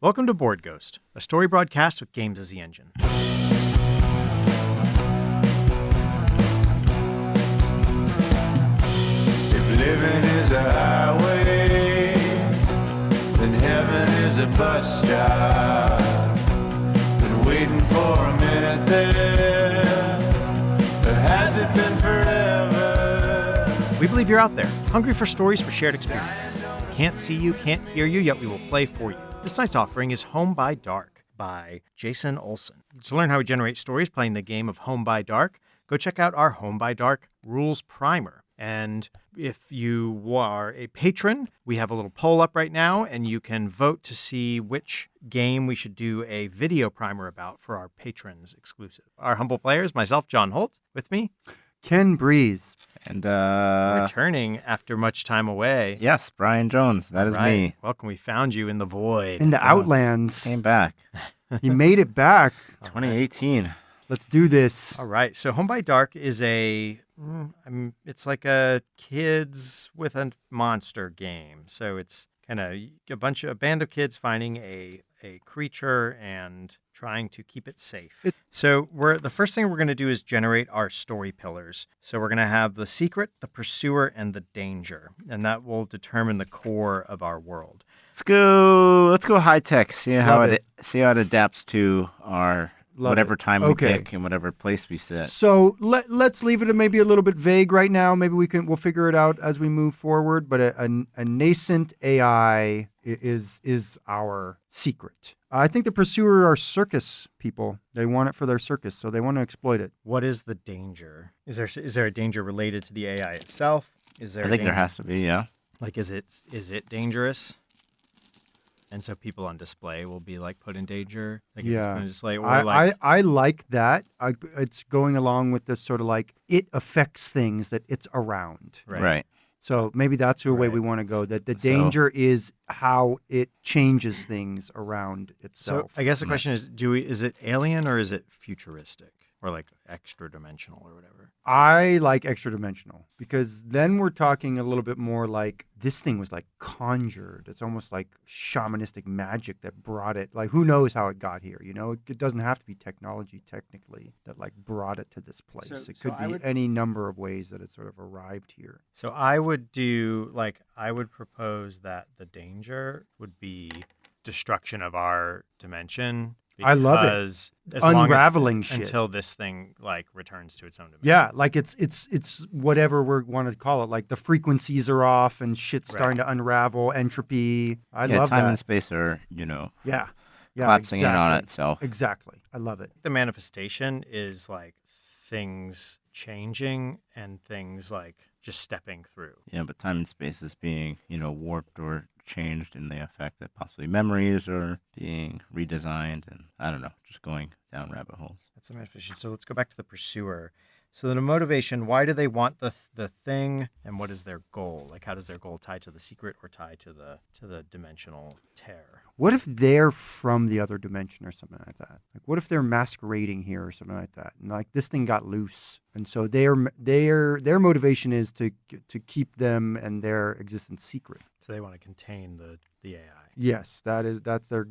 Welcome to Board Ghost, a story broadcast with games as the engine. If living is a highway, then heaven is a bus stop. Been waiting for a minute there, but has it been forever? We believe you're out there, hungry for stories for shared experience. We can't see you, can't hear you, yet we will play for you. This night's offering is Home by Dark by Jason Olson. To learn how we generate stories playing the game of Home by Dark, go check out our Home by Dark Rules Primer. And if you are a patron, we have a little poll up right now, and you can vote to see which game we should do a video primer about for our patrons exclusive. Our humble players, myself, John Holt, with me. Ken Breeze. And Returning after much time away. yes, Brian Jones. That is me. Welcome. We found you in the void. In the Outlands. Came back. He made it back. 2018. Let's do this. All right. So Home by Dark is it's like a kids with a monster game. So it's kind of a band of kids finding a creature and trying to keep it safe. So the first thing we're going to do is generate our story pillars. So we're going to have the secret, the pursuer, and the danger, and that will determine the core of our world. Let's go high tech. See how it adapts to our whatever time we pick and whatever place we sit. So let's leave it maybe a little bit vague right now. Maybe we'll figure it out as we move forward. But a nascent AI is our secret. I think the pursuer are circus people. They want it for their circus, so they want to exploit it. What is the danger? Is there a danger related to the AI itself? I think there has to be, yeah. Like, is it dangerous? And so people on display will be like put in danger. Like Yeah, on display, or I like that. It's going along with this sort of like it affects things that it's around. Right. So maybe that's the way we want to go. That the danger is how it changes things around itself. So I guess the question is, is it alien or is it futuristic or like extra dimensional or whatever? I like extra dimensional because then we're talking a little bit more like this thing was like conjured. It's almost like shamanistic magic that brought it. Like who knows how it got here? You know, it doesn't have to be technology technically that like brought it to this place. It could be any number of ways that it sort of arrived here. So I would propose that the danger would be destruction of our dimension. I love it. As Unraveling shit until this thing like returns to its own dimension. Yeah, like it's whatever we want to call it. Like the frequencies are off and shit's starting to unravel. Entropy. I love that. Time and space are, yeah, collapsing in on itself. Exactly. I love it. The manifestation is like things changing and things like just stepping through. Yeah, but time and space is being, warped or changed in the effect that possibly memories are being redesigned and, I don't know, just going down rabbit holes. That's the manifestation. So let's go back to the pursuer. So the motivation, why do they want the thing and what is their goal? Like how does their goal tie to the secret or tie to the dimensional tear? What if they're from the other dimension or something like that? Like what if they're masquerading here or something like that? And like this thing got loose. And so their motivation is to keep them and their existence secret. So they want to contain the AI. Yes, that's their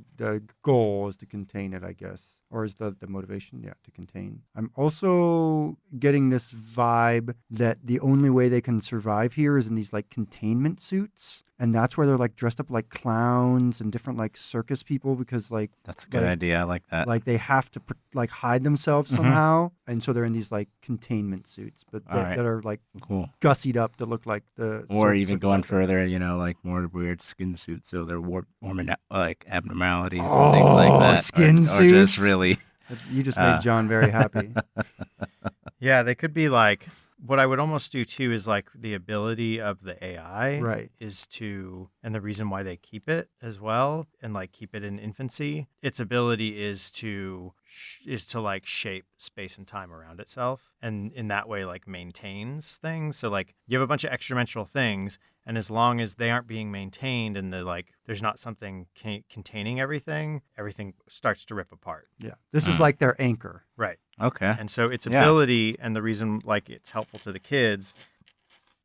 goal is to contain it, I guess. Or is the motivation, to contain. I'm also getting this vibe that the only way they can survive here is in these like containment suits. And that's where they're like dressed up like clowns and different like circus people because like... That's a good idea. I like that. Like they have to like hide themselves somehow. And so they're in these like containment suits, but that are like gussied up to look like the... Or even going further, like more weird skin suits. So they're like abnormalities and things like that. Skin suits? Or just really... You just made John very happy. Yeah, they could be like... What I would almost do too is like the ability of the AI is to, and the reason why they keep it as well and like keep it in infancy, its ability is to like shape space and time around itself. And in that way, like maintains things. So like you have a bunch of extra dimensional things. And as long as they aren't being maintained and there's not something containing everything starts to rip apart. Yeah. This is like their anchor. Right. Okay. And so its ability and the reason like it's helpful to the kids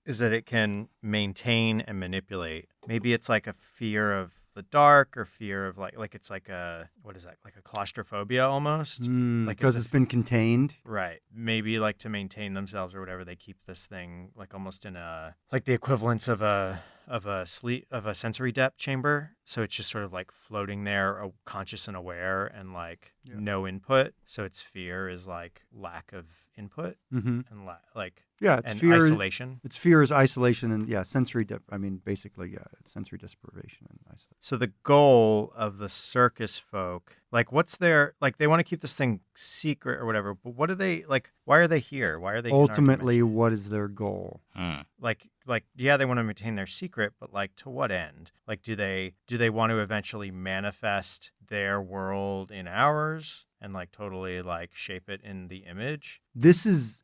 is that it can maintain and manipulate. Maybe it's like a fear of the dark or fear of like it's like a, what is that, like a claustrophobia almost? Like Because it's it's been contained. right. Maybe like to maintain themselves or whatever, they keep this thing like almost in a, like the equivalence of a sensory depth chamber. So it's just sort of like floating there, conscious and aware, and like no input. So its fear is like lack of input Mm-hmm. and It's and fear. isolation. Its fear is isolation and sensory. Basically, it's sensory deprivation and isolation. So the goal of the circus folk, like what's their, like they want to keep this thing secret or whatever, but what are they, like why are they here? Why are they in our Ultimately, dimension? what is their goal? Like yeah, they want to maintain their secret, but like to what end? Like do they want to eventually manifest their world in ours and like totally like shape it in the image?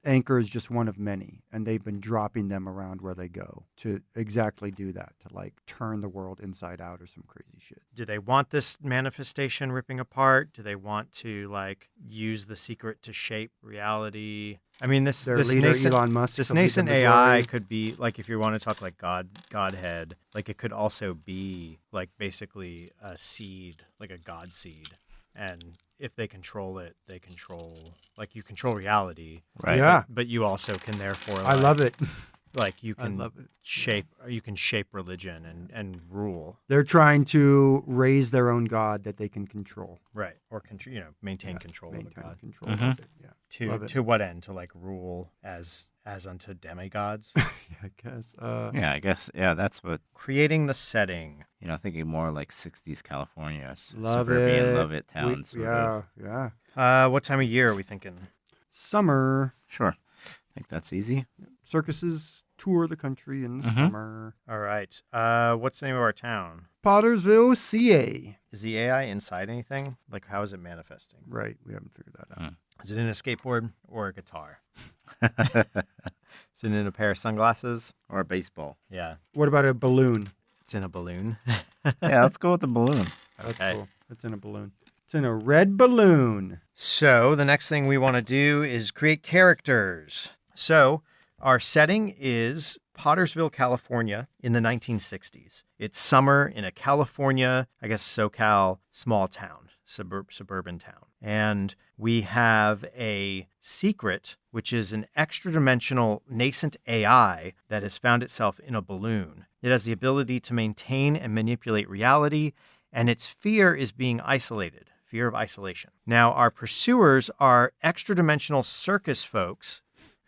Anchor is just one of many, and they've been dropping them around where they go to exactly do that, to like turn the world inside out or some crazy shit. Do they want this manifestation ripping apart? Do they want to like use the secret to shape reality? I mean, Their this leader, nascent, Elon Musk, this will lead nascent them to AI glory. could be like, if you want to talk like Godhead, like it could also be like basically a seed, like a God seed. And if they control it, they control, like you control reality. Right. Yeah, But you also can therefore, I love it. like you I can love it. shape religion and rule. They're trying to raise their own god that they can control. Right. Or maintain control of a Maintain god. control Mhm. of it. Yeah. Love it. To what end? To like rule as unto demigods? Yeah, I guess. Yeah, I guess. Yeah, that's what, Creating the setting. thinking more like 60s California, Love suburban, it. love it town. sort of. Yeah. What time of year are we thinking? Summer. Sure. I think that's easy. Circuses tour the country in the summer. All right. What's the name of our town? Pottersville, CA. Is the AI inside anything? Like, how is it manifesting? Right. We haven't figured that out. Is it in a skateboard or a guitar? Is it in a pair of sunglasses? Or a baseball. Yeah. What about a balloon? It's in a balloon. Yeah, let's go with the balloon. That's Okay. cool. It's in a balloon. It's in a red balloon. So the next thing we want to do is create characters. So our setting is Pottersville, California in the 1960s. It's summer in a California, I guess SoCal small town, suburban town. And we have a secret, which is an extra-dimensional nascent AI that has found itself in a balloon. It has the ability to maintain and manipulate reality, and its fear is being isolated. Fear of isolation. Now, our pursuers are extra-dimensional circus folks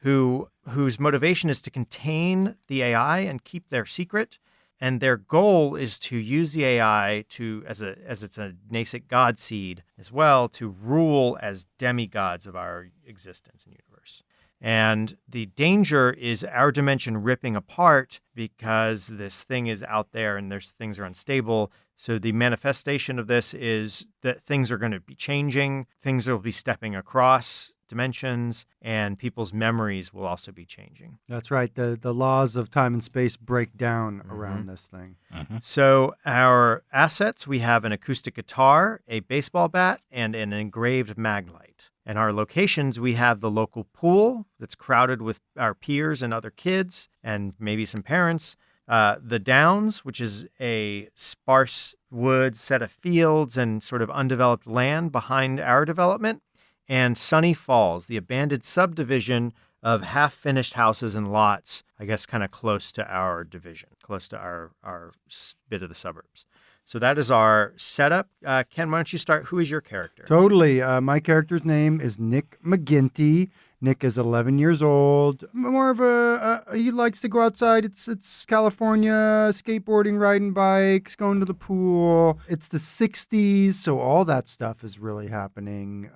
whose motivation is to contain the AI and keep their secret, and their goal is to use the AI as it's a nascent god seed as well, to rule as demigods of our existence and universe. And the danger is our dimension ripping apart because this thing is out there and things are unstable. So the manifestation of this is that things are going to be changing, things will be stepping across dimensions, and people's memories will also be changing. That's right. The laws of time and space break down around this thing. So our assets, we have an acoustic guitar, a baseball bat, and an engraved maglite. And our locations, we have the local pool that's crowded with our peers and other kids and maybe some parents. The Downs, which is a sparse wood set of fields and sort of undeveloped land behind our development. And Sunny Falls, the abandoned subdivision of half-finished houses and lots, I guess kind of close to our division, close to our bit of the suburbs. So that is our setup. Ken, why don't you start? Who is your character? Totally. My character's name is Nick McGinty. Nick is 11 years old. More of he likes to go outside. It's California, skateboarding, riding bikes, going to the pool. It's the 60s, so all that stuff is really happening.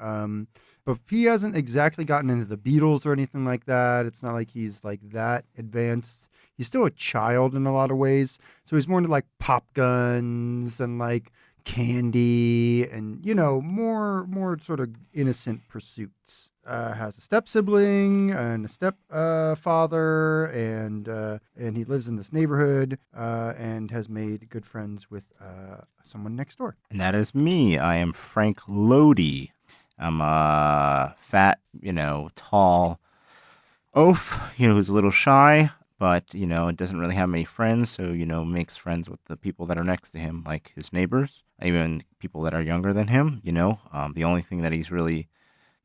But he hasn't exactly gotten into the Beatles or anything like that. It's not like he's like that advanced. He's still a child in a lot of ways. So he's more into like pop guns and like candy and, more sort of innocent pursuits. Has a step sibling and a step father, and he lives in this neighborhood and has made good friends with someone next door. And that is me. I am Frank Lodi. I'm a fat, tall oaf, who's a little shy, but, doesn't really have many friends. So, makes friends with the people that are next to him, like his neighbors, even people that are younger than him, The only thing that he's really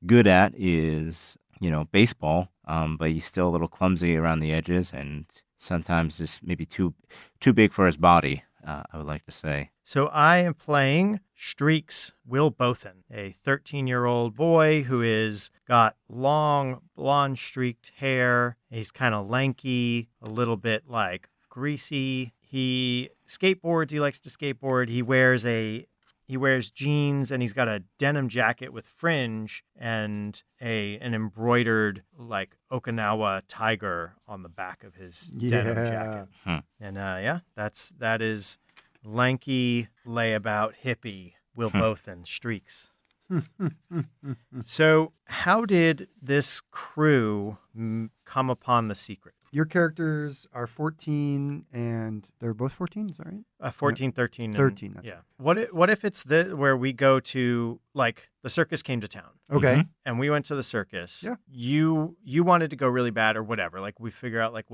good at is, baseball, but he's still a little clumsy around the edges and sometimes just maybe too big for his body, I would like to say. So I am playing Streaks Will Bothan, a 13-year-old boy who is got long blonde streaked hair. He's kind of lanky, a little bit like greasy. He skateboards. He likes to skateboard. He wears jeans, and he's got a denim jacket with fringe and an embroidered like Okinawa tiger on the back of his denim jacket. And that is lanky layabout hippie Will Bothan Streaks. So how did this crew come upon the secret? Your characters are 14, and they're both 14, is that right? 14, 13. 13, that's yeah. What if it's where we go to, like, the circus came to town. Okay. And we went to the circus. Yeah. You wanted to go really bad or whatever. Like, we figure out, like,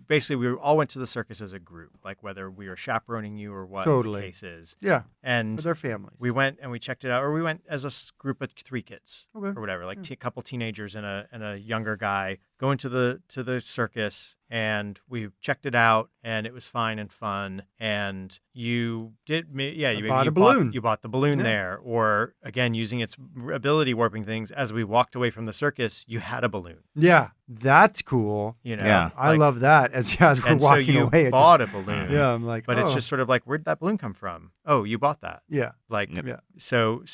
basically, we all went to the circus as a group, like, whether we were chaperoning you or what Totally. the case is. Yeah. And With their families. we went and we checked it out, or we went as a group of 3 kids Okay. or whatever, like a couple teenagers and a younger guy going to the circus, and we checked it out, and it was fine and fun. And you bought a balloon. You bought the balloon Yeah. there, or again using its ability warping things. As we walked away from the circus, you had a balloon. Yeah, that's cool. Yeah. I love that. As we're and so walking you away. bought a balloon. Yeah, I'm like, But it's just sort of like, where'd that balloon come from? Oh, you bought that. Yeah. Like, Yep. Yeah. So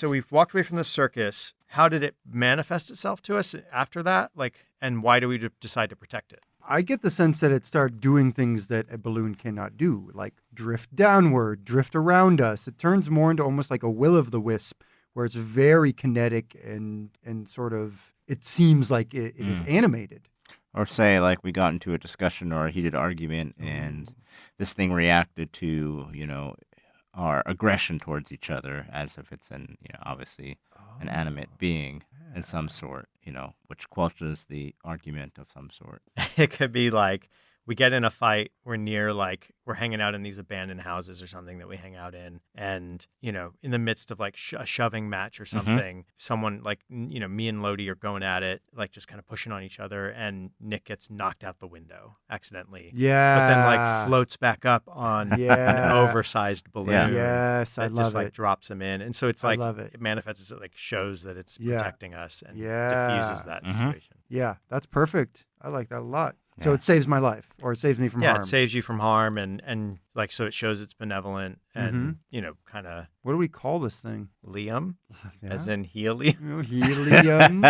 we've walked away from the circus. How did it manifest itself to us after that? Like, and why do we decide to protect it? I get the sense that it started doing things that a balloon cannot do, like drift downward, drift around us. It turns more into almost like a will-o'-the-wisp, where it's very kinetic and sort of, it seems like it is animated. Or say, like, we got into a discussion or a heated argument, and this thing reacted to, our aggression towards each other, as if it's obviously an animate being in some sort, which quelches the argument of some sort. It could be like, we get in a fight, we're hanging out in these abandoned houses or something that we hang out in. And, in the midst of like a shoving match or something, someone like, me and Lodi are going at it, like just kind of pushing on each other. And Nick gets knocked out the window accidentally. Yeah. But then like floats back up on an oversized balloon. Yeah. Yes, I that love just like it. drops him in. And so it's like, I love it. it manifests, it like shows that it's Yeah. protecting us and Yeah. diffuses that situation. Yeah, that's perfect. I like that a lot. So Yeah. it saves my life, or it saves me from harm. It saves you from harm, and like, so it shows it's benevolent and, kind of What do we call this thing? Liam, Yeah. as in helium. Helium.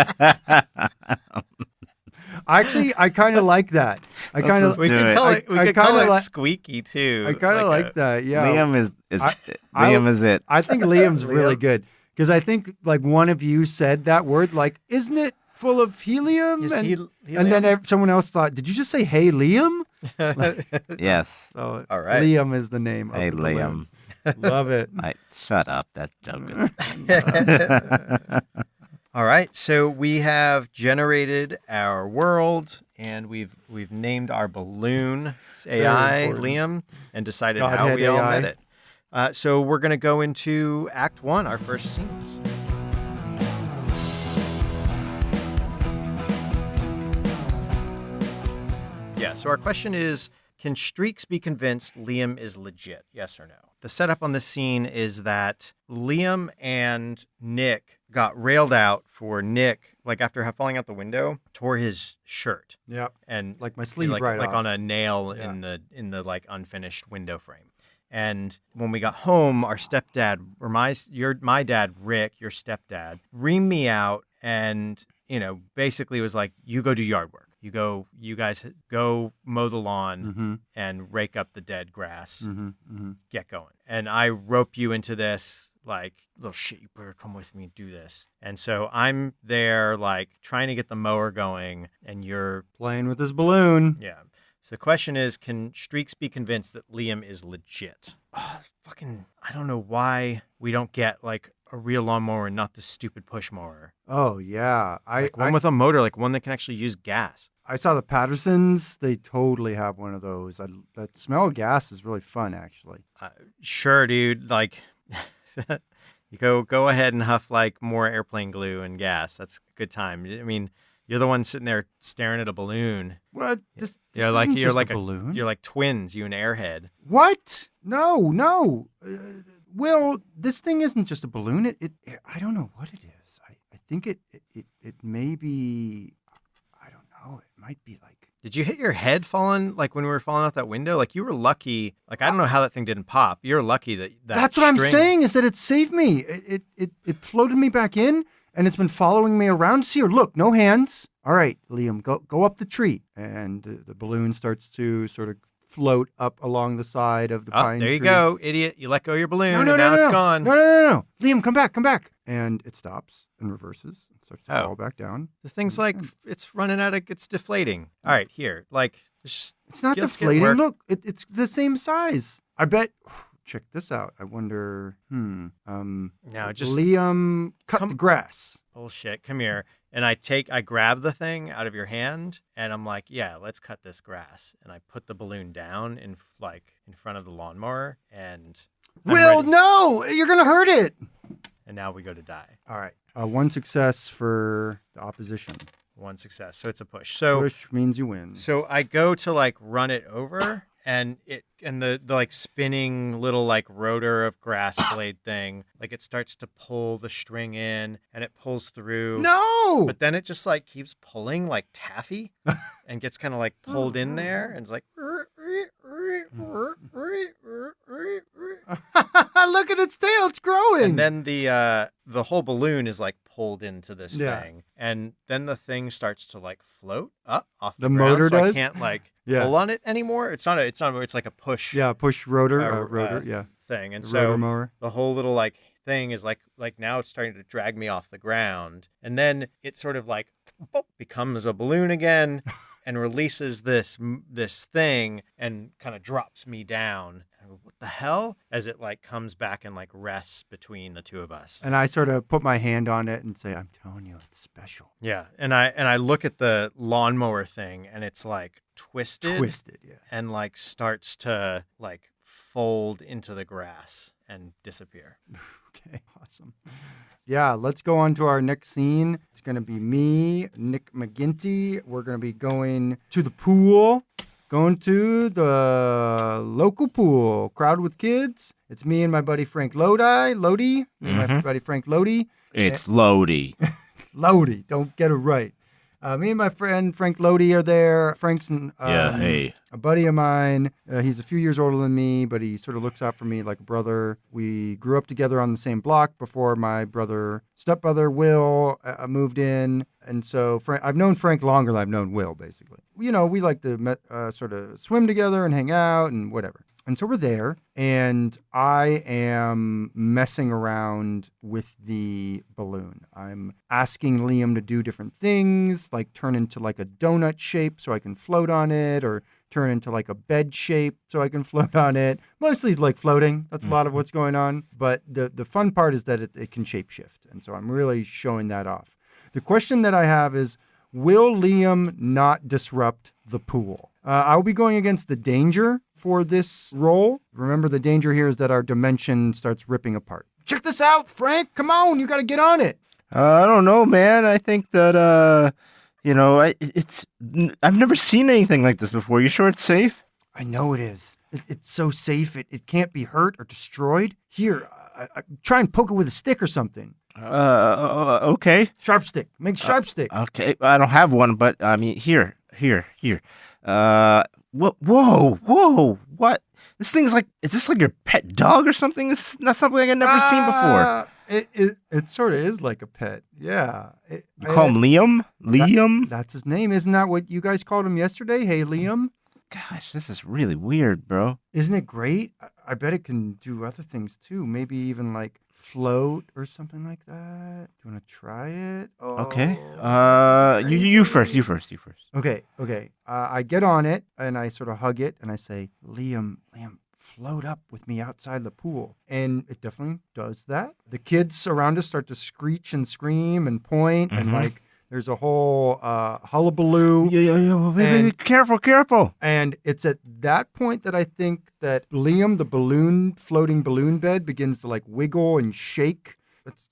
Actually, I kind of like that. I kind of. just do it. We I could call kinda it like- squeaky too. I kind of like that. Yeah. Liam is I- Liam is it. I think Liam's really Liam. good because I think like one of you said that word, like, isn't it full of helium? Is and, helium? and then someone else thought, did you just say, hey, Liam? Yes. So All right. Liam is the name Hey, of the balloon. Liam. Love it. Shut up. That joke is. All right, so we have generated our world, and we've named our balloon AI important. Liam, and decided how Godhead we all AI. met it. So we're going to go into Act 1, our first scenes. Yeah, so our question is, can Streaks be convinced Liam is legit? Yes or no? The setup on this scene is that Liam and Nick got railed out for Nick, like after falling out the window, tore his shirt. Yep. And Like my sleeve like, right like off. on a nail Yeah. in the like unfinished window frame. And when we got home, our stepdad, or my dad, Rick, your stepdad, reamed me out and, basically was like, you go do yard work. You guys go mow the lawn Mm-hmm. and rake up the dead grass. Mm-hmm. Mm-hmm. Get going. And I rope you into this, like, little shit, you better come with me and do this. And so I'm there, like, trying to get the mower going, and you're, Playing with this balloon. yeah. So the question is, can Streaks be convinced that Liam is legit? I don't know why we don't get, like, a real lawnmower and not the stupid push mower. Oh yeah, Like one with a motor, like one that can actually use gas. I saw the Pattersons. They totally have one of those. That smell of gas is really fun, actually. Sure, dude. Like, you go ahead and huff like more airplane glue and gas. That's a good time. I mean, you're the one sitting there staring at a balloon. What? This You're like isn't you're just like a balloon. You're like twins. You and Airhead. What? No. Will, this thing isn't just a balloon. It I don't know what it is. I think it may be. I don't know. It might be like. Did you hit your head falling like when we were falling out that window? Like you were lucky. Like I don't know how that thing didn't pop. You're lucky that That's what I'm string- saying. Is that it saved me. It floated me back in, and it's been following me around. See here, look, no hands. All right, Liam, go up the tree, and the balloon starts to sort of float up along the side of the pine there tree. you go, idiot. You let go of your balloon, No, and now it's gone. No. Liam, come back. And it stops and reverses and starts to fall back down. The thing's like, it's running out of, it's deflating. All right, here. Like, It's not let's get deflating. work. Look, it's the same size. I bet. Check this out. I wonder. No, just Liam, cut the grass. bullshit. Come here. And I grab the thing out of your hand, and I'm like, yeah, let's cut this grass. And I put the balloon down in front of the lawnmower, and I'm Will, ready. no, you're gonna hurt it. And now we go to die. All right. One success for the opposition. One success. So it's a push. So Push means you win. So I go to like run it over, and the like spinning little like rotor of grass blade thing, like it starts to pull the string in, and it pulls through. No. But then it just like keeps pulling like taffy, and gets kind of like pulled in there, and it's like. Look at its tail; it's growing. And then the whole balloon is like pulled into this Yeah. thing, and then the thing starts to like float up off the The ground, motor so I does? can't like Yeah. pull on it anymore. It's not. It's like a push. Yeah, push rotor, Uh, rotor. Yeah, Thing, and the so rotor mower. the whole little like thing is like now it's starting to drag me off the ground, and then it sort of like becomes a balloon again. And releases this thing and kind of drops me down. I go, what the hell? As it like comes back and like rests between the two of us. And I sort of put my hand on it and say, "I'm telling you, it's special." Yeah, and I look at the lawnmower thing, and it's like twisted, Yeah. and like starts to like fold into the grass and disappear. Okay, awesome. Yeah, let's go on to our next scene. It's going to be me, Nick McGinty. We're going to be going to the pool, going to the local pool, crowd with kids. It's me and my buddy Frank Lodi. Me and my buddy Frank Lodi. It's Lodi. Lodi, don't get it right. Me and my friend Frank Lodi are there. Frank's hey. a buddy of mine. He's a few years older than me, but he sort of looks out for me like a brother. We grew up together on the same block before my stepbrother Will moved in. And so I've known Frank longer than I've known Will, basically. You know, we like to sort of swim together and hang out and whatever. And so we're there, and I am messing around with the balloon. I'm asking Liam to do different things, like turn into like a donut shape so I can float on it, or turn into like a bed shape so I can float on it. Mostly it's like floating. That's a lot of what's going on. But the fun part is that it can shapeshift, and so I'm really showing that off. The question that I have is, will Liam not disrupt the pool? I'll be going against the danger for this role. Remember, the danger here is that our dimension starts ripping apart. Check this out, Frank. Come on, you got to get on it. I don't know, man. I think that I've never seen anything like this before. You sure it's safe? I know it is. It's so safe. It can't be hurt or destroyed. Here, try and poke it with a stick or something. Okay. Sharp stick. Make a sharp stick. Okay. I don't have one, but I mean, here. Whoa. What? This thing's like, is this like your pet dog or something? This is not something I've never seen before. It sort of is like a pet. Yeah. You call him Liam? Liam? That's his name. Isn't that what you guys called him yesterday? Hey, Liam. Gosh, this is really weird, bro. Isn't it great? I bet it can do other things too. Maybe even like float or something like that. Do you want to try it? Okay. Oh, You first. Okay. I get on it and I sort of hug it and I say, Liam, float up with me outside the pool. And it definitely does that. The kids around us start to screech and scream and point, and like there's a whole hullabaloo. Wait, careful. And it's at that point that I think that Liam, the floating balloon bed, begins to like wiggle and shake.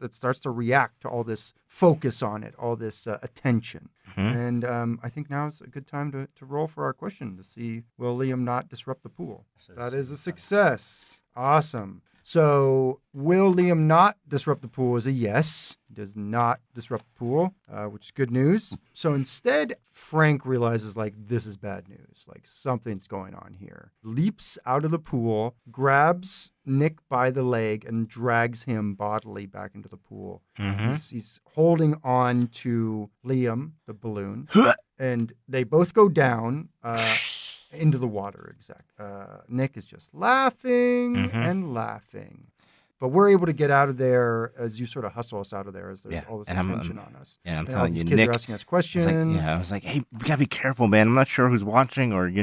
It starts to react to all this focus on it, all this attention. And I think now is a good time to roll for our question to see, will Liam not disrupt the pool? That is a success. Awesome. So will Liam not disrupt the pool is a yes. He does not disrupt the pool, which is good news. So instead, Frank realizes like this is bad news. Like something's going on here. Leaps out of the pool, grabs Nick by the leg and drags him bodily back into the pool. He's holding on to Liam, the balloon, and they both go down into the water. Nick is just laughing and laughing. But we're able to get out of there as you sort of hustle us out of there as there's all this attention on us. Yeah, I'm and telling all you, these kids Nick are asking us questions. I was like, hey, we gotta be careful, man. I'm not sure who's watching, or we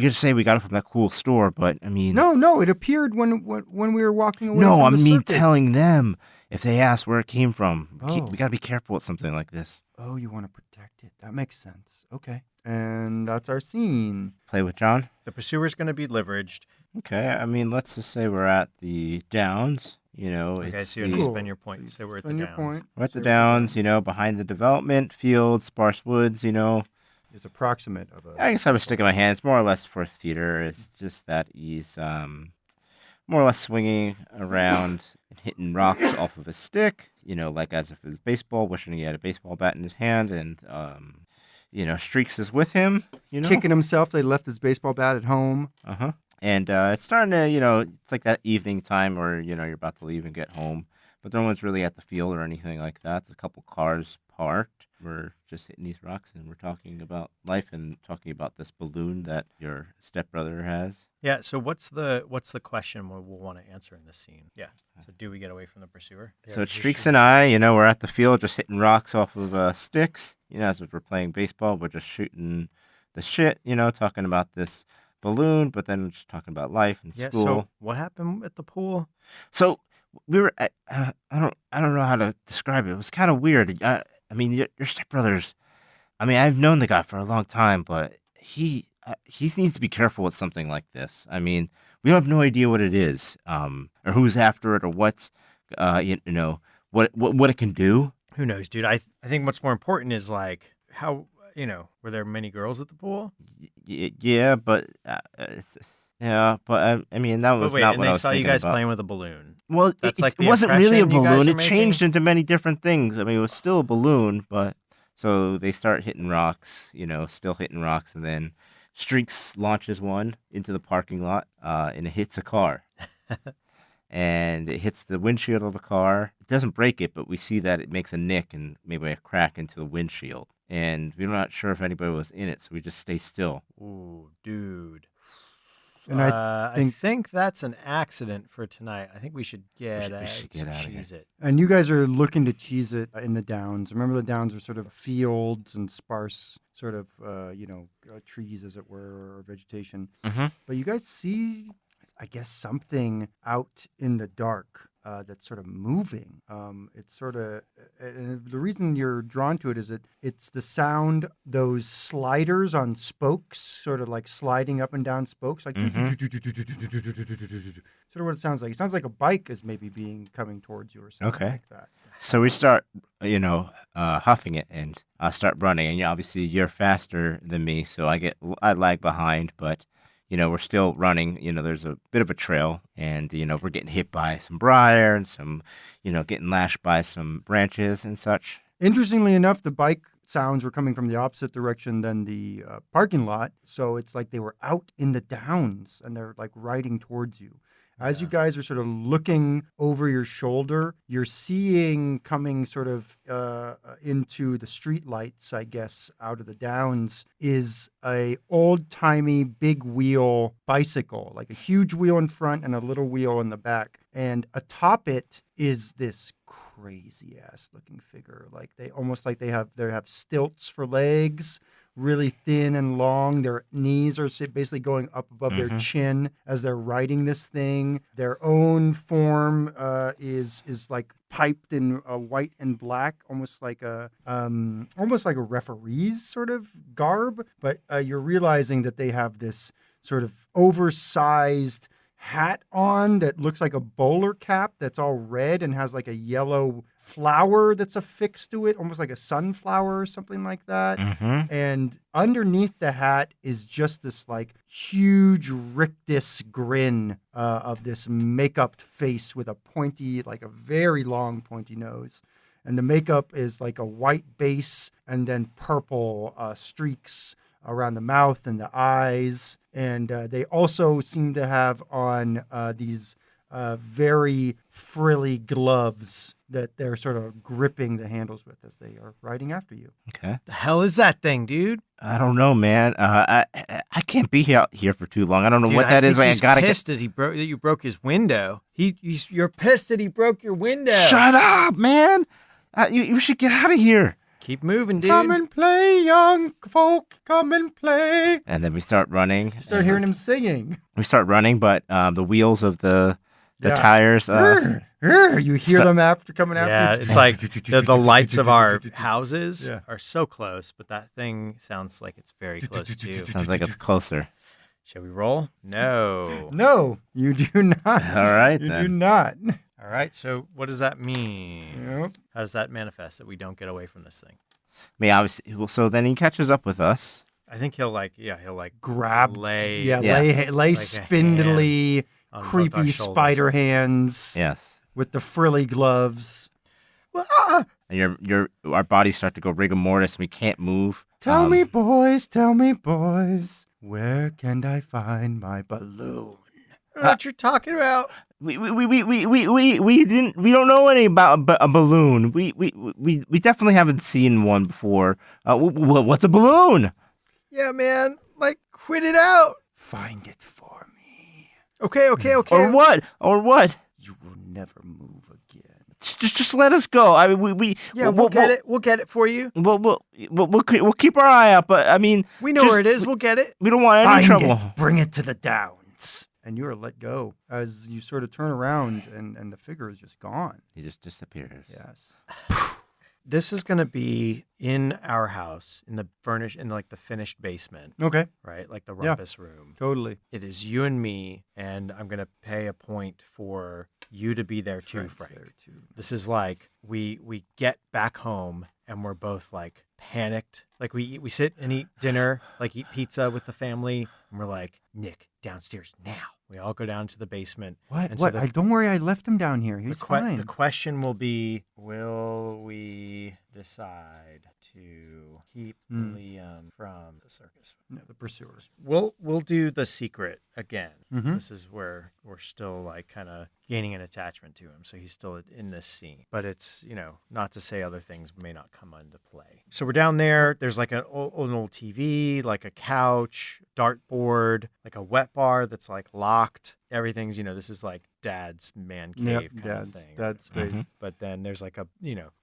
could say we got it from that cool store, but I mean, No, it appeared when we were walking away. no, from I the mean circus. telling them if they ask where it came from. Oh. We gotta be careful with something like this. Oh, you want to protect it. That makes sense. Okay. And that's our scene. Play with John. The pursuer's going to be leveraged. Okay, I mean, let's just say we're at the Downs. Okay, it's so you're going the, to spend your point. You say we're at the Spend your Downs. point. we're at the Say Downs. Behind the development fields, sparse woods. It's approximate of a. I guess I was sticking my hands more or less for theater. It's just that he's more or less swinging around and hitting rocks off of a stick, like as if it was baseball, wishing he had a baseball bat in his hand, and, Streaks is with him, Kicking himself. They left his baseball bat at home. Uh-huh. And it's starting to, it's like that evening time where, you're about to leave and get home, but no one's really at the field or anything like that. There's a couple cars parked. We're just hitting these rocks, and we're talking about life and talking about this balloon that your stepbrother has. Yeah, so what's the question we'll want to answer in this scene? Yeah, so do we get away from the pursuer? So it's Streaks and I, we're at the field just hitting rocks off of sticks. As if we're playing baseball, we're just shooting the shit, talking about this balloon, but then just talking about life and school. So what happened at the pool? So we were at, I don't know how to describe it. It was kind of weird. I mean, your stepbrother's, I've known the guy for a long time, but he needs to be careful with something like this. I mean, we have no idea what it is, or who's after it, or what's, what it can do. Who knows, dude? I think what's more important is like how, were there many girls at the pool? Yeah, but that was But wait, not and what they I was saw you thinking guys about. playing with a balloon. Well, That's it like the wasn't really a impression you guys balloon. are It making? changed into many different things. It was still a balloon, but so they start hitting rocks, still hitting rocks, and then Streaks launches one into the parking lot, and it hits a car. And it hits the windshield of a car. It doesn't break it, but we see that it makes a nick and maybe a crack into the windshield. And we're not sure if anybody was in it, so we just stay still. Ooh, dude. And I think that's an accident for tonight. I think we should get We should get out of here. cheese it. And you guys are looking to cheese it in the Downs. Remember, the Downs are sort of fields and sparse, sort of, trees, as it were, or vegetation. But you guys see, I guess, something out in the dark that's sort of moving. It's sort of, and the reason you're drawn to it is that it's the sound, those sliders on spokes, sort of like sliding up and down spokes, like sort of what it sounds like. It sounds like a bike is maybe coming towards you or something like that. So we start, huffing it and start running. And obviously you're faster than me, so I lag behind, but we're still running. There's a bit of a trail, and, we're getting hit by some briar and some, getting lashed by some branches and such. Interestingly enough, the bike sounds were coming from the opposite direction than the parking lot. So it's like they were out in the Downs, and they're like riding towards you. As you guys are sort of looking over your shoulder, you're seeing coming sort of into the street lights, I guess, out of the Downs, is a old-timey big wheel bicycle, like a huge wheel in front and a little wheel in the back. And atop it is this crazy-ass looking figure. Like they have stilts for legs, really thin and long. Their knees are basically going up above their chin as they're riding this thing. Their own form is like piped in white and black, almost like a referee's sort of garb. But you're realizing that they have this sort of oversized hat on that looks like a bowler cap that's all red and has like a yellow flower that's affixed to it, almost like a sunflower or something like that. And underneath the hat is just this like huge rictus grin of this makeup face with a pointy, like a very long pointy nose. And the makeup is like a white base and then purple streaks around the mouth and the eyes. And they also seem to have on these very frilly gloves that they're sort of gripping the handles with as they are riding after you. Okay. The hell is that thing, dude? I don't know, man. I can't be out here for too long. I don't know what that is. He's pissed that you broke his window. You're pissed that he broke your window. Shut up, man. You should get out of here. Keep moving, dude. Come and play, young folk. Come and play. And then we start running. Start hearing him singing. We start running, but the wheels of the tires. You hear them after coming after you. Yeah, it's like the lights of our houses are so close, but that thing sounds like it's very close too. Sounds like it's closer. Shall we roll? No. No, you do not. All right, You then. do not. All right, so what does that mean? Yep. How does that manifest that we don't get away from this thing? I mean, obviously, so then he catches up with us. I think he'll Grab, lay lay a spindly, on both our creepy shoulders. spider hands Yes. with the frilly gloves. And our bodies start to go rigor mortis. And we can't move. Tell me, boys, where can I find my balloon? I don't know what you're talking about. We don't know any about a balloon. We definitely haven't seen one before. What's a balloon? Yeah, man. Like, quit it out. Find it for me. Okay. Or what? You will never move again. Just let us go. I mean, we'll get it. We'll get it for you. We'll keep our eye out. But I mean, We know where it is. We'll get it. We don't want any trouble. It. Bring it to the downs. And you are let go as you sort of turn around and the figure is just gone. He just disappears. Yes. This is going to be in our house, in the finished basement, Okay. right? Like the rumpus room. Totally. It is you and me, and I'm going to pay a point for you to be there too, Frank's Frank. there too. This is like we get back home and we're both like panicked. Like we sit and eat dinner, like eat pizza with the family, and we're like, Nick, downstairs now. We all go down to the basement. What? And What? So Don't worry, I left him down here. He's fine. the question will be, will we decide to keep Liam from the circus? No, the pursuers. We'll do the secret again. Mhm. This is where we're still like kind of gaining an attachment to him. So he's still in this scene. But it's, not to say other things may not come into play. So we're down there. There's like an old TV, like a couch, dartboard, like a wet bar that's like locked. Everything's, this is like dad's man cave kind of thing. Dad's space. But then there's like a,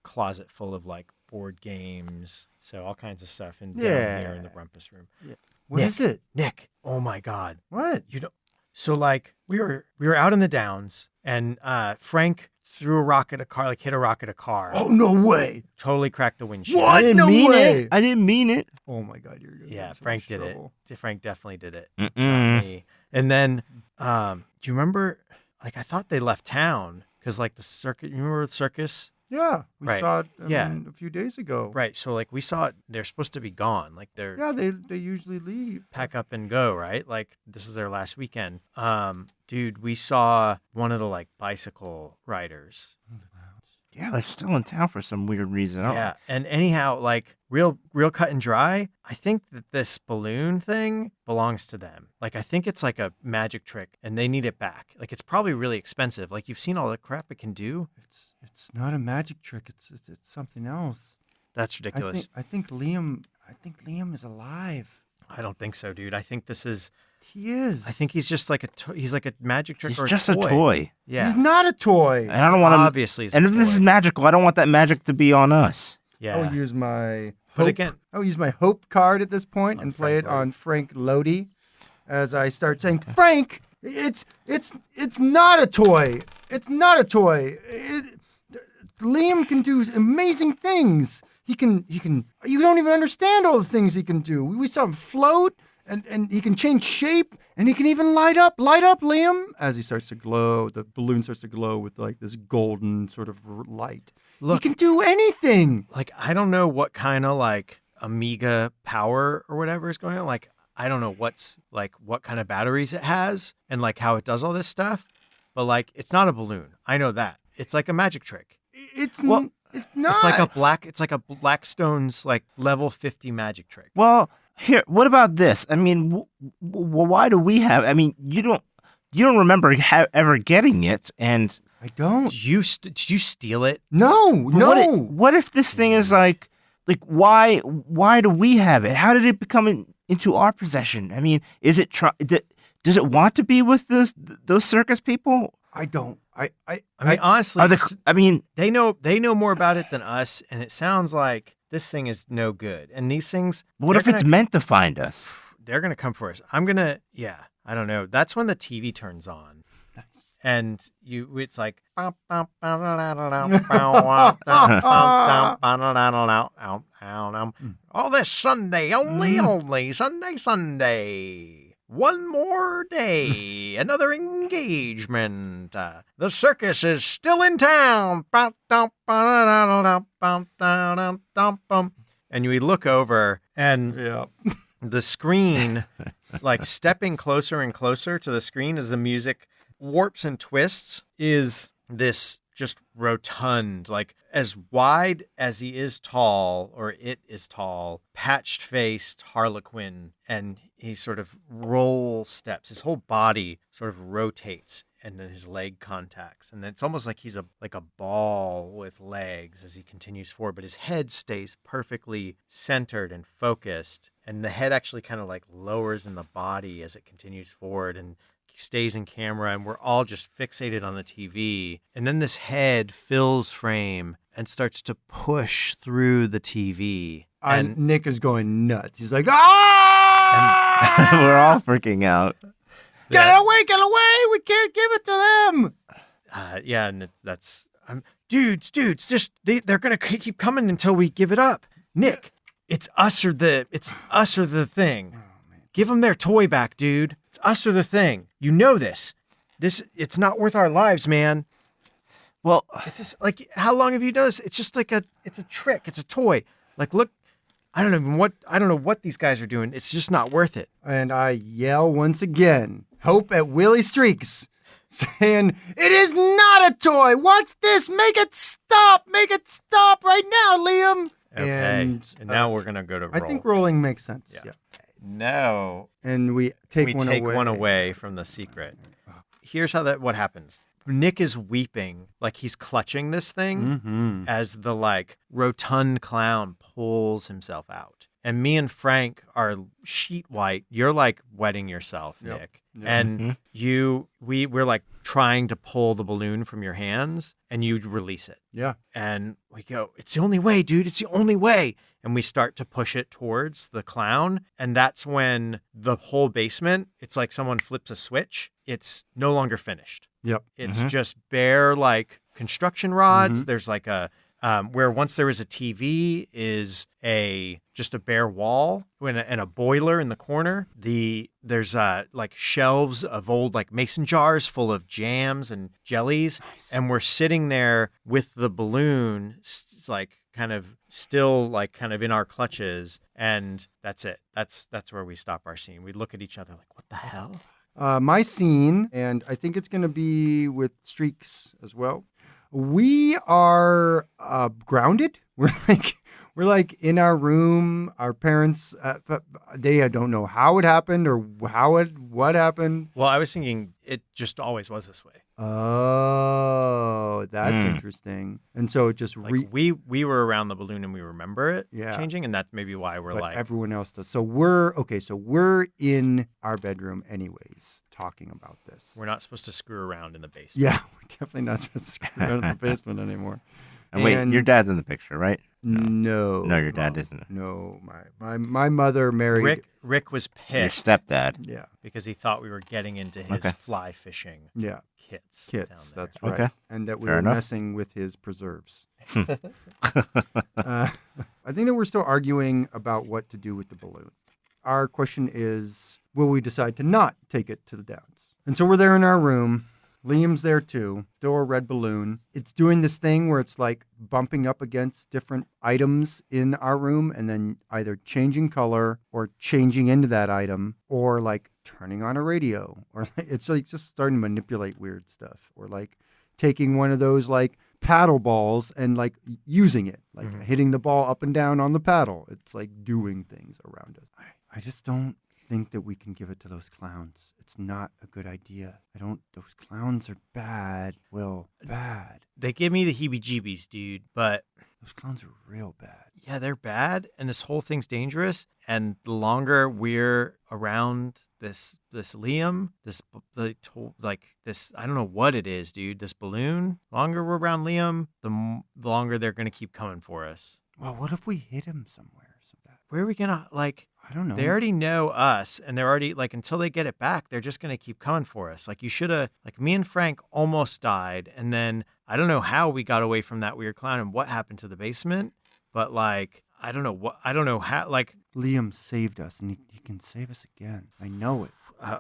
closet full of like board games. So all kinds of stuff down here in the rumpus room. Yeah. What is it? Nick, oh my God. What? So like we were out in the downs and Frank threw a rock at a car, like hit a rock at a car. Oh, no way. Totally cracked the windshield. What? I didn't No mean way. it. I didn't mean it. Oh, my God. You're going to Yeah, get in so Frank much did trouble. it. Frank definitely did it. Mm-mm. Not me. And then, do you remember, like I thought they left town because like the circus, you remember the circus? Yeah. We Right. saw it Yeah. a few days ago. Right. So like we saw it, they're supposed to be gone. Like they're Yeah, they usually leave. pack up and go, right? Like this is their last weekend. Dude, we saw one of the like bicycle riders. Yeah, they're still in town for some weird reason. Yeah. And anyhow, like real cut and dry, I think that this balloon thing belongs to them. Like I think it's like a magic trick and they need it back. Like it's probably really expensive. Like you've seen all the crap it can do. It's not a magic trick. It's something else. That's ridiculous. I think Liam is alive. I don't think so, dude. I think this is. He is. I think he's just like he's like a magic trick He's or just a toy. Yeah. He's not a toy. And I don't want to. Obviously, it's And a if this toy. is magical, I don't want that magic to be on us. Yeah. I'll use my But again, I'll use my hope card at this point and play Frank it on Frank Lodi as I start saying, Frank, it's not a toy. It's not a toy. Liam can do amazing things. He can, you don't even understand all the things he can do. We saw him float and he can change shape and he can even light up, Liam. As he starts to glow, the balloon starts to glow with like this golden sort of light. Look, he can do anything. like, I don't know what kind of like Amiga power or whatever is going on. Like, I don't know what kind of batteries it has and like how it does all this stuff, but like, it's not a balloon. I know that. It's like a magic trick. It's Well, not. It's like a Blackstone's like level 50 magic trick. Well, here, what about this? I mean, why do we have? I mean, you don't remember ever getting it, and I don't. Did you steal it? No. What if this thing is like why do we have it? How did it become into our possession? I mean, is it does it want to be with those circus people? I don't. I mean, honestly, they know more about it than us, and it sounds like this thing is no good. And these things, what if it's meant to find us? They're gonna come for us. I don't know. That's when the TV turns on. Nice. And it's like all this Sunday, only Sunday. One more day, another engagement. The circus is still in town. And you look over, and the screen, like stepping closer and closer to the screen as the music warps and twists, is this just rotund, like as wide as he is tall, or it is tall, patched-faced Harlequin, and he sort of roll steps. His whole body sort of rotates, and then his leg contacts, and it's almost like he's like a ball with legs as he continues forward, but his head stays perfectly centered and focused, and the head actually kind of like lowers in the body as it continues forward and stays in camera, and we're all just fixated on the TV. And then this head fills frame and starts to push through the TV. And Nick is going nuts. He's like, ah! And we're all freaking out. Get away! We can't give it to them. And that's dudes. Just they're gonna keep coming until we give it up. Nick, it's us or the thing. Give them their toy back, dude. It's us or the thing. You know this. It's not worth our lives, man. Well, it's just like, how long have you done this? It's just like it's a trick. It's a toy. Like, look, I don't know what these guys are doing. It's just not worth it. And I yell once again, hope at Willie Streaks, saying, it is not a toy. Watch this. Make it stop right now, Liam. Okay. And now we're going to go to roll. I think rolling makes sense. Yeah. No. And we take one away from the secret. Here's what happens. Nick is weeping, like he's clutching this thing as the like rotund clown pulls himself out. And me and Frank are sheet white. You're like wetting yourself, Nick. Yep. And we're like trying to pull the balloon from your hands, and you release it. Yeah. And we go, it's the only way, dude. It's the only way. And we start to push it towards the clown. And that's when the whole basement, it's like someone flips a switch. It's no longer finished. Yep. It's just bare like construction rods. There's like a where once there was a TV is just a bare wall and a boiler in the corner. There's like shelves of old like mason jars full of jams and jellies. Nice. And we're sitting there with the balloon like kind of still like kind of in our clutches, and that's it. That's where we stop our scene. We look at each other like, what the hell? My scene, and I think it's going to be with Streaks as well. We are grounded. We're like in our room. Our parents, they don't know how it happened or what happened. Well, I was thinking it just always was this way. Oh, that's interesting. And so it just like we were around the balloon and we remember it Yeah. changing, and that's maybe why we're but like everyone else does. So we're in our bedroom anyways, talking about this. we're not supposed to screw around in the basement. Yeah, we're definitely not supposed to screw around in the basement anymore. and wait, your dad's in the picture, right? No. No, your dad Mom. isn't. No, my mother married. Rick was Your pissed stepdad. Yeah. because he thought we were getting into his Okay. fly fishing Yeah. kits. Down Kits. there. That's right. Okay. And that we Fair were enough. messing with his preserves. I think that we're still arguing about what to do with the balloon. Our question is, will we decide to not take it to the Downs? And so we're there in our room. Liam's there too. Still a red balloon. It's doing this thing where it's like bumping up against different items in our room and then either changing color or changing into that item or like turning on a radio or it's like just starting to manipulate weird stuff or like taking one of those like paddle balls and like using it, like hitting the ball up and down on the paddle. It's like doing things around us. I just don't think that we can give it to those clowns. It's not a good idea. Those clowns are bad. Will, bad. They give me the heebie-jeebies, dude, but Those clowns are real bad. yeah, they're bad, and this whole thing's dangerous. And the longer we're around this Liam, this I don't know what it is, dude. This balloon. Longer we're around Liam, the longer they're gonna keep coming for us. Well, what if we hit him somewhere? So that Where are we gonna like? I don't know. They already know us, and they're already like until they get it back, they're just gonna keep coming for us. Like you should have. Like me and Frank almost died, and then I don't know how we got away from that weird clown and what happened to the basement, but like I don't know how. Like Liam saved us, and he can save us again. I know it.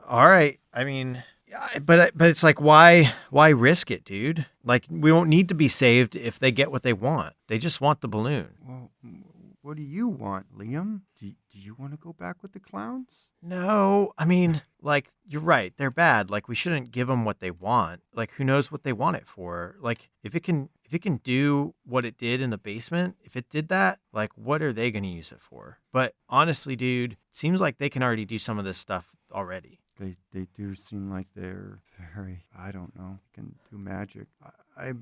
all right, I mean, yeah, but it's like why risk it, dude? Like we don't need to be saved if they get what they want. They just want the balloon. Well, what do you want, Liam? Do you want to go back with the clowns? No, I mean, like, you're right. They're bad. Like, we shouldn't give them what they want. Like, who knows what they want it for? Like, if it can do what it did in the basement, if it did that, like, what are they going to use it for? But honestly, dude, it seems like they can already do some of this stuff already. They do seem like they're very, I don't know, can do magic. I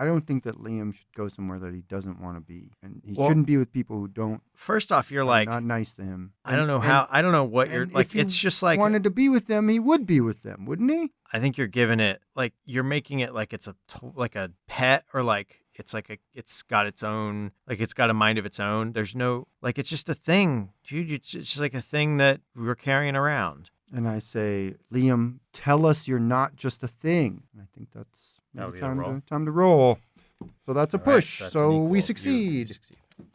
don't think that Liam should go somewhere that he doesn't want to be. And he shouldn't be with people who don't. First off, you're like, not nice to him. I don't know what you're like. It's just like, wanted to be with them, he would be with them, wouldn't he? I think you're giving it, like, you're making it like it's like a pet or like, it's got its own, like it's got a mind of its own. There's no, like, it's just a thing, dude. It's just like a thing that we're carrying around. And I say, Liam, tell us you're not just a thing. And I think that's That'll be the roll. time to roll. So that's a All right, push. that's So an equal. we You succeed.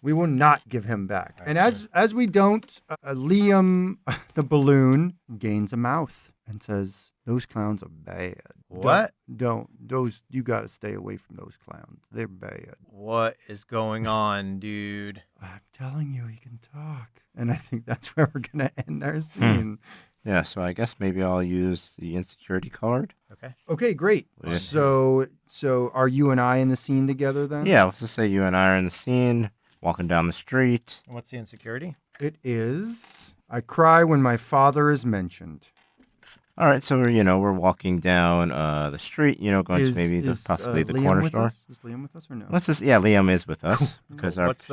We will not give him back. And as we don't, Liam, the balloon, gains a mouth and says, those clowns are bad. What? Those, you got to stay away from those clowns. They're bad. What is going on, dude? I'm telling you, he can talk. And I think that's where we're going to end our scene. Yeah, so I guess maybe I'll use the insecurity card. Okay. Okay, great. Yeah. So are you and I in the scene together then? Yeah, let's just say you and I are in the scene, walking down the street. What's the insecurity? It is, I cry when my father is mentioned. All right, so we're walking down the street, going to possibly the Liam corner with store. us? Is Liam with us or no? Liam is with us because What's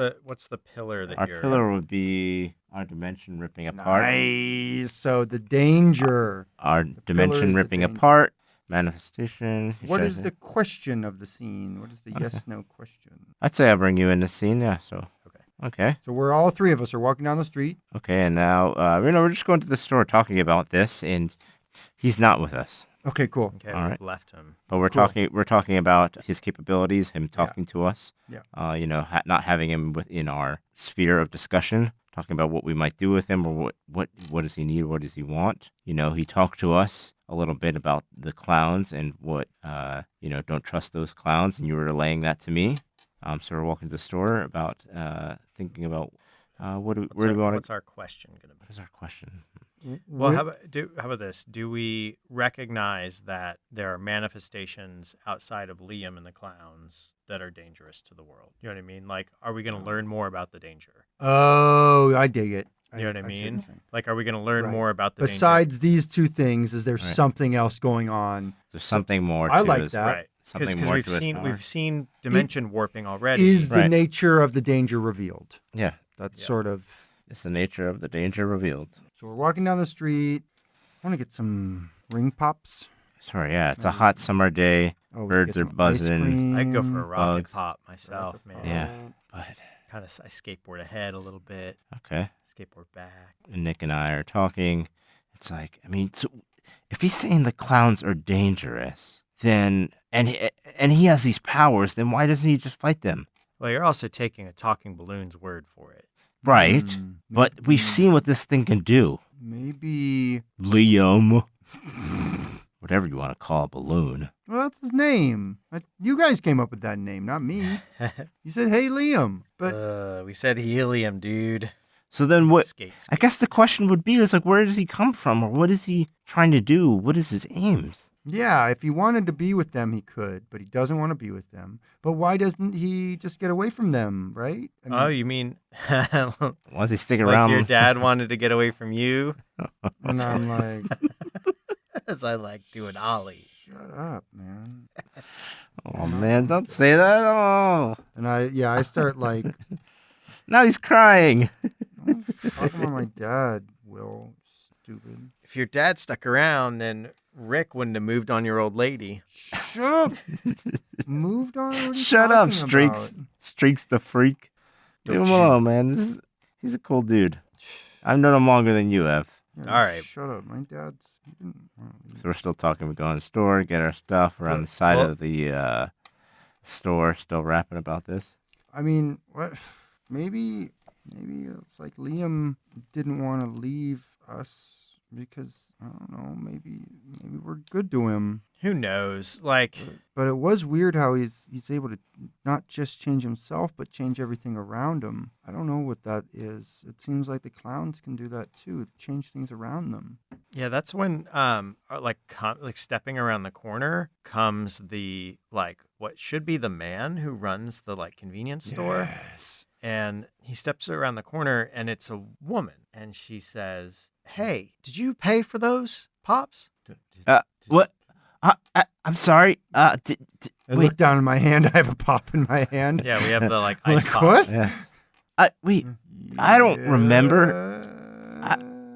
the pillar that our you're? pillar would be our dimension ripping apart. Nice. So the danger. Our pillar is dimension the ripping danger. apart. Manifestation. What should I is say? the question of the scene? What is the yes/no question? I'd say I'll bring you in the scene. Yeah. So. Okay. So we're all three of us are walking down the street. Okay. And now, we're just going to the store talking about this, and he's not with us. Okay, cool. Okay, All we've right. left him. But we're Cool. talking about his capabilities, him talking to us. Yeah. Not having him within our sphere of discussion. Talking about what we might do with him, or what does he need, what does he want. He talked to us a little bit about the clowns and what don't trust those clowns, and you were relaying that to me. So we're walking to the store about thinking about where do we want to. What's our question gonna be? What is our question? Well, how about this? Do we recognize that there are manifestations outside of Liam and the clowns that are dangerous to the world? You know what I mean? Like, are we going to learn more about the danger? Oh, I dig it. You know what I see what you're mean? saying. Like, are we going to learn Right. more about the Besides these two things, is there Right. something else going on? There's something more. I to like his- that. danger? Right. Something Because more we've to his seen power. we've seen dimension warping already. Is the Right. nature of the danger revealed? Yeah, That's Yeah. sort of. it's the nature of the danger revealed. So we're walking down the street. I want to get some ring pops. Sorry, yeah, it's a hot summer day. Oh, we Birds get are some ice buzzing. cream. I'd go for a rocket bugs. pop myself, man. Yeah, but Kind of, I skateboard ahead a little bit, okay. skateboard back. And Nick and I are talking. It's like, I mean, so if he's saying the clowns are dangerous, then and he has these powers, then why doesn't he just fight them? Well, you're also taking a talking balloon's word for it. Right. But we've maybe- seen what this thing can do. Maybe. Liam. Whatever you want to call a balloon. Well, that's his name. You guys came up with that name, not me. You said, "Hey, Liam," but We said helium, dude. So then what? Skate, I skate. guess the question would be is like, where does he come from? Or what is he trying to do? What is his aims? yeah, if he wanted to be with them, he could, but he doesn't want to be with them. But why doesn't he just get away from them, right? I mean, Oh, you mean Why does he stick like around? your dad wanted to get away from you? and I'm like, As I like doing ollie. shut up, man. Oh man, don't say that. Oh, And I start like now he's crying. talking about my dad. Will, stupid. If your dad stuck around, then Rick wouldn't have moved on your old lady. Shut up. Moved on. What are you Shut up, talking Streaks. about? Streaks the freak. Don't Leave him you- alone, man. He's a cool dude. I've known him longer than you have. Yeah, All right. Shut up. My dad's. He didn't want to leave. So we're still talking. We go in the store, get our stuff. We're on the side Well- of the store, still rapping about this. I mean, what? Maybe it's like Liam didn't want to leave us because I don't know. Maybe we're good to him. Who knows? Like, But it was weird how he's able to not just change himself, but change everything around him. I don't know what that is. It seems like the clowns can do that too, change things around them. yeah, that's when, like stepping around the corner comes the, like, what should be the man who runs the, like, convenience store. Yes. And he steps around the corner and it's a woman. And she says, "Hey, did you pay for those pops?" What? I'm sorry. I Wait. look down in my hand. I have a pop in my hand. Yeah, we have the, like, I'm ice like, pops. what? Yeah. Wait. I don't remember.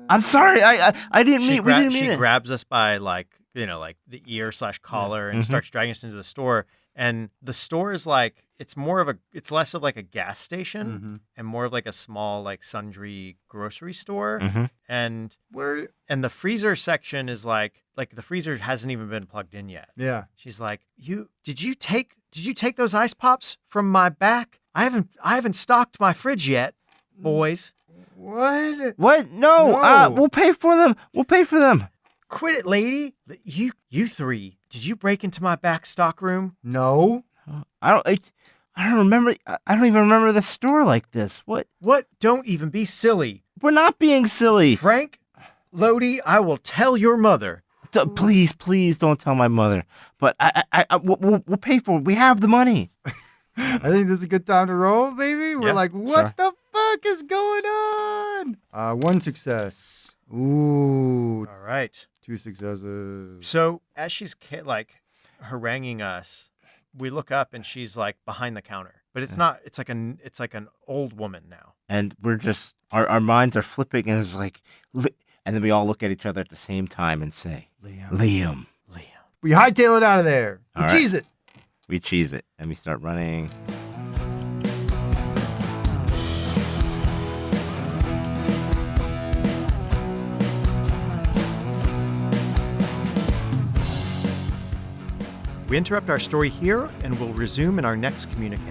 I'm sorry. I didn't mean. We didn't mean She it. grabs us by, like, like the ear / collar and Mhm. starts dragging us into the store. And the store is like, it's less of like a gas station Mhm. and more of like a small, like, sundry grocery store. Mhm. And Where? the freezer section is like the freezer hasn't even been plugged in yet. Yeah. She's like, did you take those ice pops from my back? I haven't stocked my fridge yet, boys. What? What? No. No. We'll pay for them. We'll pay for them. Quit it, lady. You three, did you break into my back stock room? No. I don't remember. I don't even remember the store like this. What? What? Don't even be silly. We're not being silly. Frank, Lodi, I will tell your mother. Please don't tell my mother. But we'll pay for it. We have the money. I think this is a good time to roll, baby. We're Yeah, like, what sure. the fuck is going on? One success. Ooh, All right. 2 successes. So as she's haranguing us, we look up and she's like behind the counter. But it's not. It's like an old woman now. And we're just our minds are flipping, and it's like, and then we all look at each other at the same time and say, Liam. We hightail it out of there. We All right. cheese it. We cheese it, and we start running. We interrupt our story here and we'll resume in our next communique.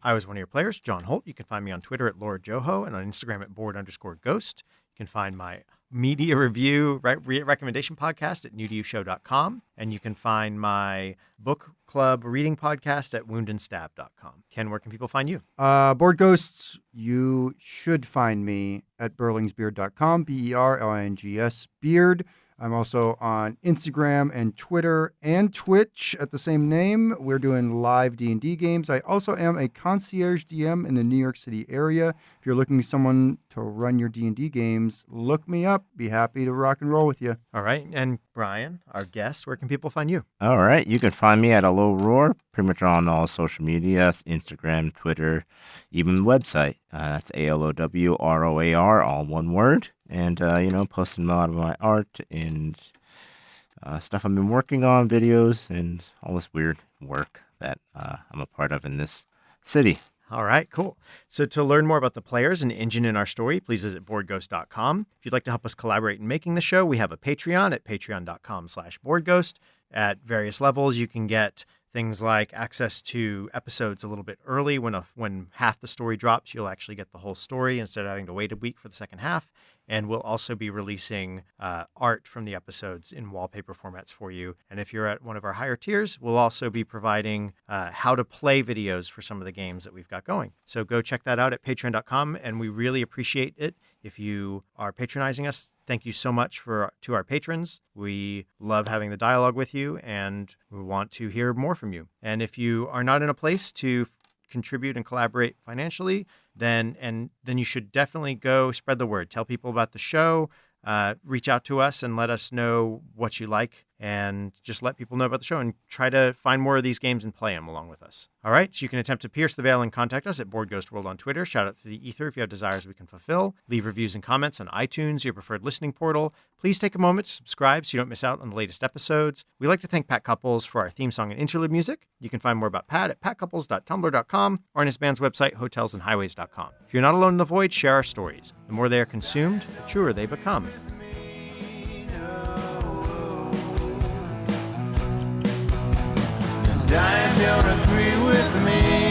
I was one of your players, John Holt. You can find me on Twitter at Lord Joho and on Instagram at board_ghost. You can find my media review recommendation podcast at newtoyoushow.com. And you can find my book club reading podcast at woundandstab.com. Ken, where can people find you? Board Ghosts, you should find me at berlingsbeard.com, BERLINGS Beard. I'm also on Instagram and Twitter and Twitch at the same name. We're doing live D&D games. I also am a concierge DM in the New York City area. If you're looking for someone to run your D&D games, look me up. Be happy to rock and roll with you. All right. And Brian, our guest, where can people find you? All right, you can find me at a low roar, pretty much on all social media, Instagram, Twitter, even the website. That's ALOWROAR, all one word. and posting a lot of my art and stuff I've been working on, videos, and all this weird work that I'm a part of in this city. All right, cool. So to learn more about the players and engine in our story, please visit boardghost.com. If you'd like to help us collaborate in making the show, we have a Patreon at patreon.com/boardghost. At various levels, you can get things like access to episodes a little bit early. When half the story drops, you'll actually get the whole story instead of having to wait a week for the second half. And we'll also be releasing art from the episodes in wallpaper formats for you. And if you're at one of our higher tiers, we'll also be providing how to play videos for some of the games that we've got going. So go check that out at patreon.com, and we really appreciate it if you are patronizing us. Thank you so much to our patrons. We love having the dialogue with you, and we want to hear more from you. And if you are not in a place to contribute and collaborate financially, then you should definitely go spread the word. Tell people about the show. Reach out to us and let us know what you like, and just let people know about the show and try to find more of these games and play them along with us. All right, so you can attempt to pierce the veil and contact us at Board Ghost World on Twitter. Shout out to the ether if you have desires we can fulfill. Leave reviews and comments on iTunes, your preferred listening portal. Please take a moment to subscribe so you don't miss out on the latest episodes. We like to thank Pat Couples for our theme song and interlude music. You can find more about Pat at patcouples.tumblr.com or on his band's website, hotelsandhighways.com. If you're not alone in the void, share our stories. The more they are consumed, the truer they become. Dying don't agree with me.